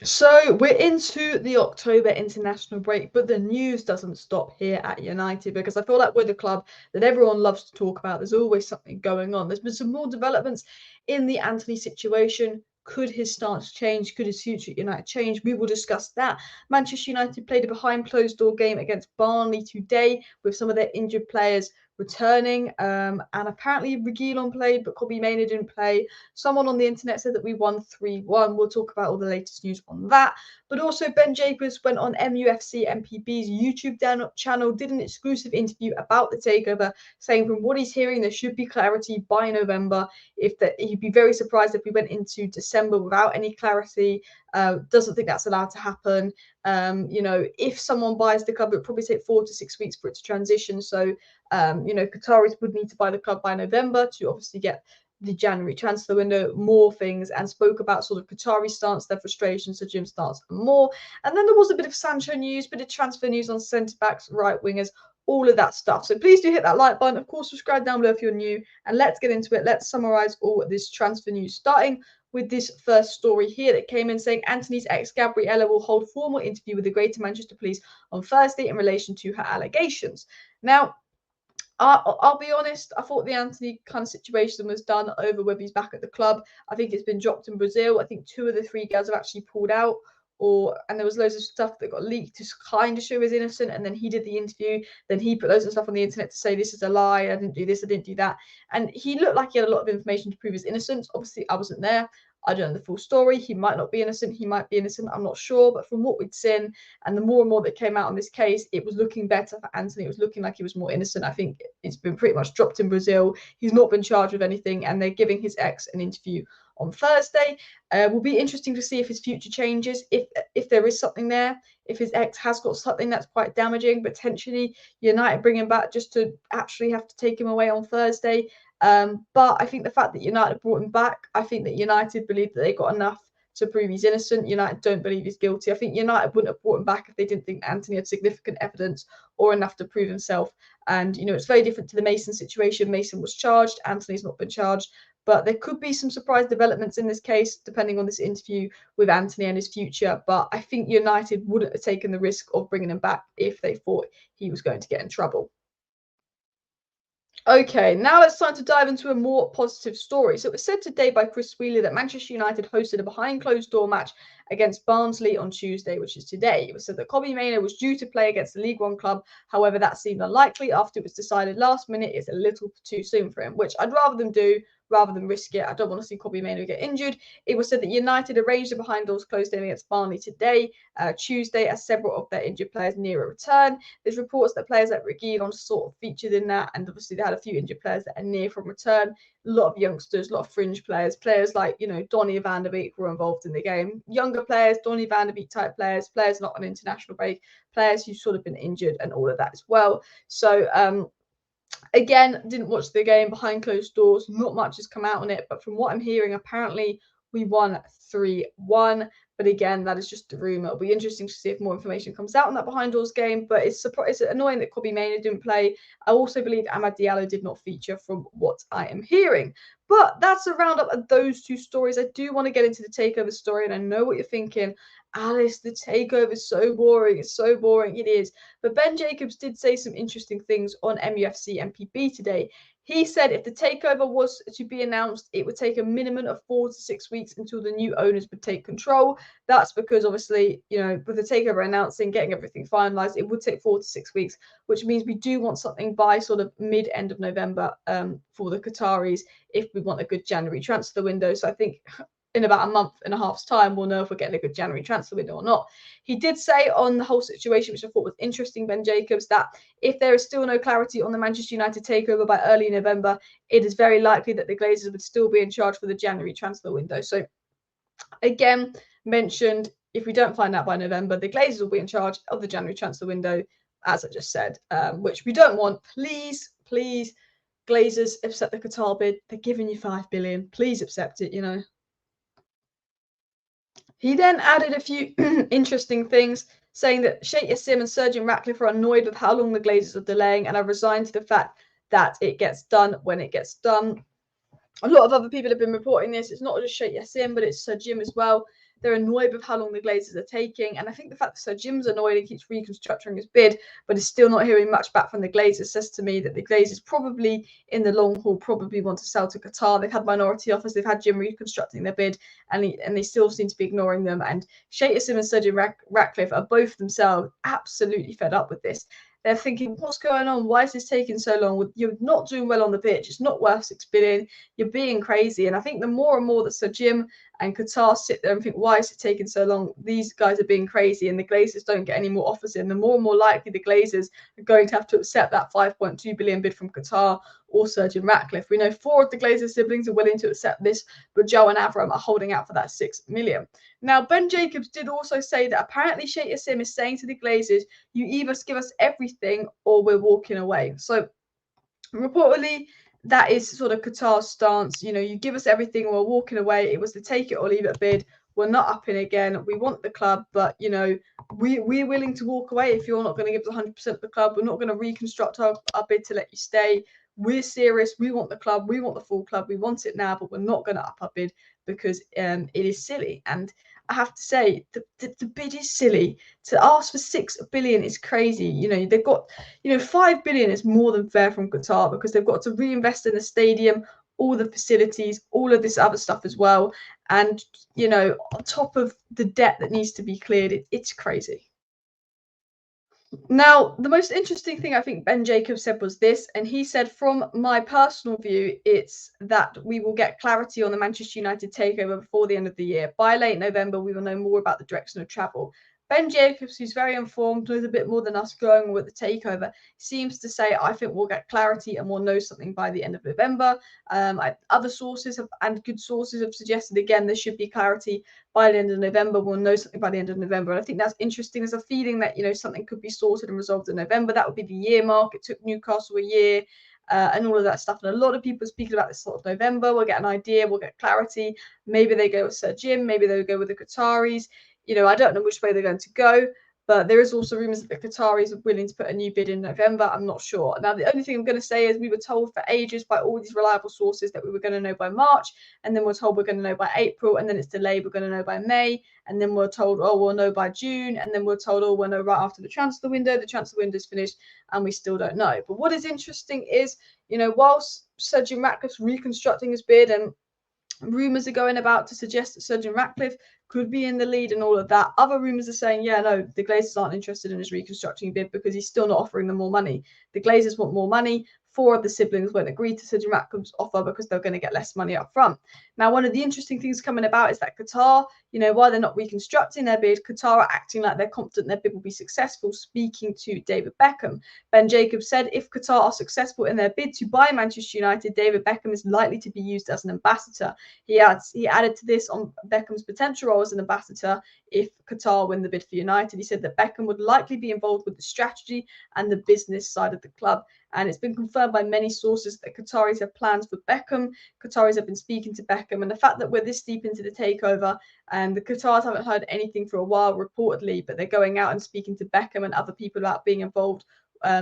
So we're into the October international break, but the news doesn't stop here at United, because I feel like we're the club that everyone loves to talk about. There's always something going on. There's been some more developments in the Antony situation. Could his stance change? Could his future at United change? We will discuss that. Manchester United played a behind closed door game against Barnsley today with some of their injured players returning, and apparently Reguilon played, but Kobbie Mainoo didn't play. Someone on the internet said that we won 3-1. We'll talk about all the latest news on that. But also, Ben Jacobs went on MUFC MPB's YouTube channel, did an exclusive interview about the takeover, saying from what he's hearing, there should be clarity by November. He'd be very surprised if we went into December without any clarity. Doesn't think that's allowed to happen. If someone buys the club, it would probably take 4 to 6 weeks for it to transition. So, Qataris would need to buy the club by November to obviously get the January transfer window, more things, and spoke about sort of Qatari stance, their frustrations, the gym stance, and more. And then there was a bit of Sancho news, bit of transfer news on centre backs, right wingers, all of that stuff. So please do hit that like button. Of course, subscribe down below if you're new, and let's get into it. Let's summarize all this transfer news, starting with this first story here that came in saying Antony's ex Gabriella will hold formal interview with the Greater Manchester Police on Thursday in relation to her allegations. Now, I'll be honest, I thought the Antony kind of situation was done over whether he's back at the club. I think it's been dropped in Brazil. I think 2 of the 3 girls have actually pulled out, and there was loads of stuff that got leaked to kind of show he's innocent, and then he did the interview. Then he put loads of stuff on the internet to say this is a lie, I didn't do this, I didn't do that. And he looked like he had a lot of information to prove his innocence. Obviously, I wasn't there. I don't know the full story. He might not be innocent. He might be innocent. I'm not sure. But from what we'd seen, and the more and more that came out on this case, it was looking better for Antony. It was looking like he was more innocent. I think it's been pretty much dropped in Brazil. He's not been charged with anything, and they're giving his ex an interview on Thursday. Will be interesting to see if his future changes, if there is something there, if his ex has got something that's quite damaging, potentially United bring him back just to actually have to take him away on Thursday. But I think the fact that United brought him back, I think that United believe that they got enough to prove he's innocent. United don't believe he's guilty. I think United wouldn't have brought him back if they didn't think Antony had significant evidence or enough to prove himself. And, it's very different to the Mason situation. Mason was charged. Antony's not been charged. But there could be some surprise developments in this case, depending on this interview with Antony and his future. But I think United wouldn't have taken the risk of bringing him back if they thought he was going to get in trouble. Okay, now it's time to dive into a more positive story. So it was said today by Chris Wheeler that Manchester United hosted a behind closed door match against Barnsley on Tuesday, which is today. It was said that Kobbie Mainoo was due to play against the League One club. However, that seemed unlikely after it was decided last minute it's a little too soon for him, which I'd rather them do rather than risk it. I don't want to see Kobbie Mainoo get injured. It was said that United arranged a behind doors closed game against Barnsley today, Tuesday, as several of their injured players near a return. There's reports that players like Reguilon sort of featured in that, and obviously they had a few injured players that are near from return. A lot of youngsters, a lot of fringe players like, Donny van der Beek were involved in the game. Younger players, Donny van der Beek type players not on international break, players who've sort of been injured and all of that as well. So, again, didn't watch the game behind closed doors. Not much has come out on it, but from what I'm hearing, apparently we won 3-1. But again, that is just a rumour. It'll be interesting to see if more information comes out on that behind doors game. But it's annoying that Kobbie Mainoo didn't play. I also believe Amad Diallo did not feature from what I am hearing. But that's a roundup of those 2 stories. I do want to get into the takeover story, and I know what you're thinking. Alice, the takeover is so boring. It's so boring. It is. But Ben Jacobs did say some interesting things on MUFC MPB today. He said if the takeover was to be announced, it would take a minimum of 4 to 6 weeks until the new owners would take control. That's because obviously, with the takeover announcing, getting everything finalised, it would take 4 to 6 weeks, which means we do want something by sort of mid-end of November for the Qataris if we want a good January transfer window. So I think in about a month and a half's time, we'll know if we're getting a good January transfer window or not. He did say on the whole situation, which I thought was interesting, Ben Jacobs, that if there is still no clarity on the Manchester United takeover by early November, it is very likely that the Glazers would still be in charge for the January transfer window. So again, mentioned, if we don't find out by November, the Glazers will be in charge of the January transfer window, as I just said, which we don't want. Please, Glazers, accept the Qatar bid. They're giving you $5 billion. Please accept it, He then added a few interesting things, saying that Sheikh Yassim and Sergeant Ratcliffe are annoyed with how long the Glazers are delaying and are resigned to the fact that it gets done when it gets done. A lot of other people have been reporting this. It's not just Sheikh Yassim, but it's Sir Jim as well. They're annoyed with how long the Glazers are taking. And I think the fact that Sir Jim's annoyed and keeps reconstructing his bid, but is still not hearing much back from the Glazers, says to me that the Glazers probably, in the long haul, probably want to sell to Qatar. They've had minority offers. They've had Jim reconstructing their bid, and they still seem to be ignoring them. And Sheikh Yassim and Sir Jim Ratcliffe are both themselves absolutely fed up with this. They're thinking, what's going on? Why is this taking so long? You're not doing well on the pitch. It's not worth $6 billion. You're being crazy. And I think the more and more that Sir Jim and Qatar sit there and think, why is it taking so long? These guys are being crazy, and the Glazers don't get any more offers in. The more and more likely the Glazers are going to have to accept that $5.2 billion bid from Qatar or Sir Jim Ratcliffe. We know 4 of the Glazer siblings are willing to accept this, but Joe and Avram are holding out for that $6 million. Now, Ben Jacobs did also say that apparently Sheikh Yassim is saying to the Glazers, you either give us everything or we're walking away. So reportedly, that is sort of Qatar's stance. You know, you give us everything or we're walking away. It was the take it or leave it bid. We're not upping again. We want the club, but, you know, we're willing to walk away if you're not going to give us 100% of the club. We're not going to reconstruct our bid to let you stay. We're serious. We want the club. We want the full club. We want it now, but we're not going to up our bid because it is silly. And I have to say, the bid is silly. To ask for $6 billion is crazy. You know, they've got, you know, $5 billion is more than fair from Qatar because they've got to reinvest in the stadium, all the facilities, all of this other stuff as well. And, you know, on top of the debt that needs to be cleared, it's crazy. Now, the most interesting thing I think Ben Jacobs said was this, and he said, from my personal view, it's that we will get clarity on the Manchester United takeover before the end of the year. By late November, we will know more about the direction of travel. Ben Jacobs, who's very informed, knows a bit more than us going with the takeover, seems to say, I think we'll get clarity and we'll know something by the end of November. Other sources and good sources have suggested, again, there should be clarity by the end of November. We'll know something by the end of November. And I think that's interesting. There's a feeling that, you know, something could be sorted and resolved in November. That would be the year mark. It took Newcastle a year. And all of that stuff. And a lot of people are speaking about this sort of November. We'll get an idea. We'll get clarity. Maybe they go with Sir Jim. Maybe they'll go with the Qataris. You know, I don't know which way they're going to go, but there is also rumours that the Qataris are willing to put a new bid in November. I'm not sure. Now, the only thing I'm going to say is we were told for ages by all these reliable sources that we were going to know by March, and then we're told we're going to know by April, and then it's delayed, we're going to know by May, and then we're told, oh, we'll know by June, and then we're told, oh, we'll know right after the transfer window. The transfer window is finished, and we still don't know. But what is interesting is, you know, whilst Sir Jim Ratcliffe's reconstructing his bid and rumours are going about to suggest that Sir Jim Ratcliffe could be in the lead and all of that. Other rumours are saying, yeah, no, the Glazers aren't interested in his reconstructing bid because he's still not offering them more money. The Glazers want more money. 4 of the siblings won't agree to Sir Jim Ratcliffe's offer because they're going to get less money up front. Now, one of the interesting things coming about is that Qatar, you know, while they're not reconstructing their bid, Qatar are acting like they're confident their bid will be successful, speaking to David Beckham. Ben Jacobs said if Qatar are successful in their bid to buy Manchester United, David Beckham is likely to be used as an ambassador. He added to this on Beckham's potential role as an ambassador if Qatar win the bid for United. He said that Beckham would likely be involved with the strategy and the business side of the club. And it's been confirmed by many sources that Qataris have plans for Beckham. Qataris have been speaking to Beckham. And the fact that we're this deep into the takeover and the Qatars haven't heard anything for a while, reportedly, but they're going out and speaking to Beckham and other people about being involved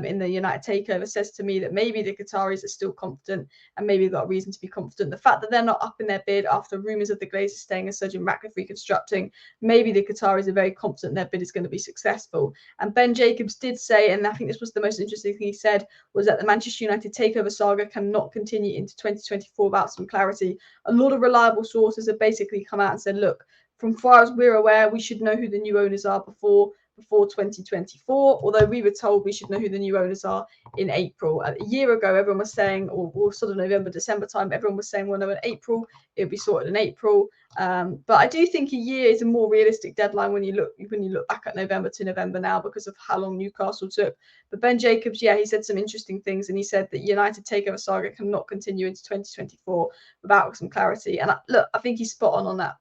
in the United takeover, says to me that maybe the Qataris are still confident and maybe they've got a reason to be confident. The fact that they're not up in their bid after rumours of the Glazers staying as Sir Jim Ratcliffe reconstructing, maybe the Qataris are very confident their bid is going to be successful. And Ben Jacobs did say, and I think this was the most interesting thing he said, was that the Manchester United takeover saga cannot continue into 2024 without some clarity. A lot of reliable sources have basically come out and said, look, from far as we're aware, we should know who the new owners are before 2024, although we were told we should know who the new owners are in April. A year ago, everyone was saying, or sort of November, December time, everyone was saying, well, no, in April, it'll be sorted in April. But I do think a year is a more realistic deadline when you look back at November to November now because of how long Newcastle took. But Ben Jacobs, yeah, he said some interesting things, and he said that United takeover saga cannot continue into 2024 without some clarity. And I think he's spot on that.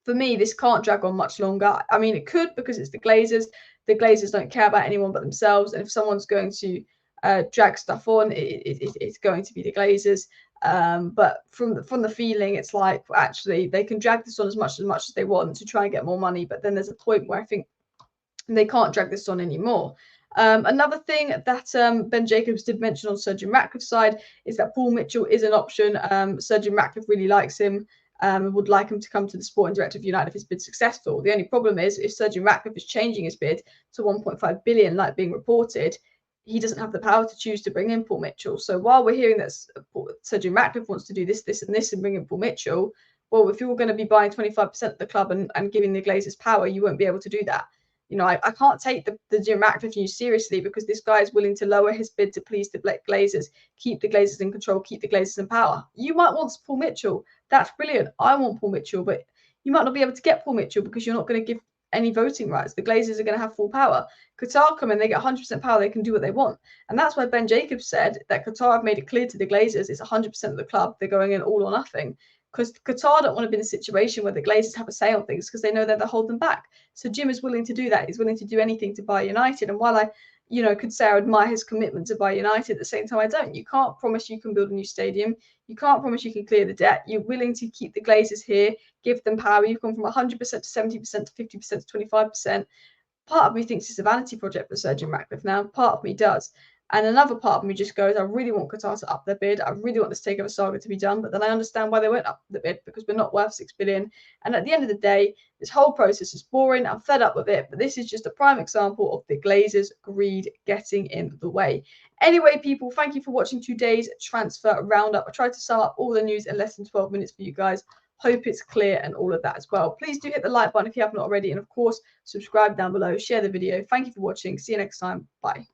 For me, this can't drag on much longer. I mean, it could because it's the Glazers. The Glazers don't care about anyone but themselves. And if someone's going to drag stuff on, it's going to be the Glazers. But from the feeling, it's like, well, actually, they can drag this on as much as they want to try and get more money. But then there's a point where I think they can't drag this on anymore. Another thing that Ben Jacobs did mention on Sir Jim Ratcliffe's side is that Paul Mitchell is an option. Sir Jim Ratcliffe really likes him. would like him to come to the sporting director of United if his bid's successful. The only problem is if Sir Jim Ratcliffe is changing his bid to 1.5 billion, like being reported, he doesn't have the power to choose to bring in Paul Mitchell. So while we're hearing that Sir Jim Ratcliffe wants to do this, this, and this, and bring in Paul Mitchell, well, if you're going to be buying 25% of the club and giving the Glazers power, you won't be able to do that. You know, I can't take the Jim Ratcliffe news seriously because this guy is willing to lower his bid to please the Glazers, keep the Glazers in control, keep the Glazers in power. You might want Paul Mitchell. That's brilliant. I want Paul Mitchell, but you might not be able to get Paul Mitchell because you're not going to give any voting rights. The Glazers are going to have full power. Qatar come in, they get 100% power, they can do what they want. And that's why Ben Jacobs said that Qatar have made it clear to the Glazers it's 100% of the club, they're going in all or nothing. Because Qatar don't want to be in a situation where the Glazers have a say on things because they know that they'll hold them back. So Jim is willing to do that. He's willing to do anything to buy United. And while I, you know, could say I admire his commitment to buy United, at the same time I don't. You can't promise you can build a new stadium. You can't promise you can clear the debt. You're willing to keep the Glazers here, give them power. You've gone from 100% to 70% to 50% to 25%. Part of me thinks it's a vanity project for Sir Jim Ratcliffe now. Part of me does. And another part of me just goes, I really want Qatar to up their bid. I really want this takeover saga to be done. But then I understand why they won't up the bid because we're not worth 6 billion. And at the end of the day, this whole process is boring. I'm fed up with it. But this is just a prime example of the Glazers' greed getting in the way. Anyway, people, thank you for watching today's transfer roundup. I tried to sum up all the news in less than 12 minutes for you guys. Hope it's clear and all of that as well. Please do hit the like button if you haven't already. And of course, subscribe down below. Share the video. Thank you for watching. See you next time. Bye.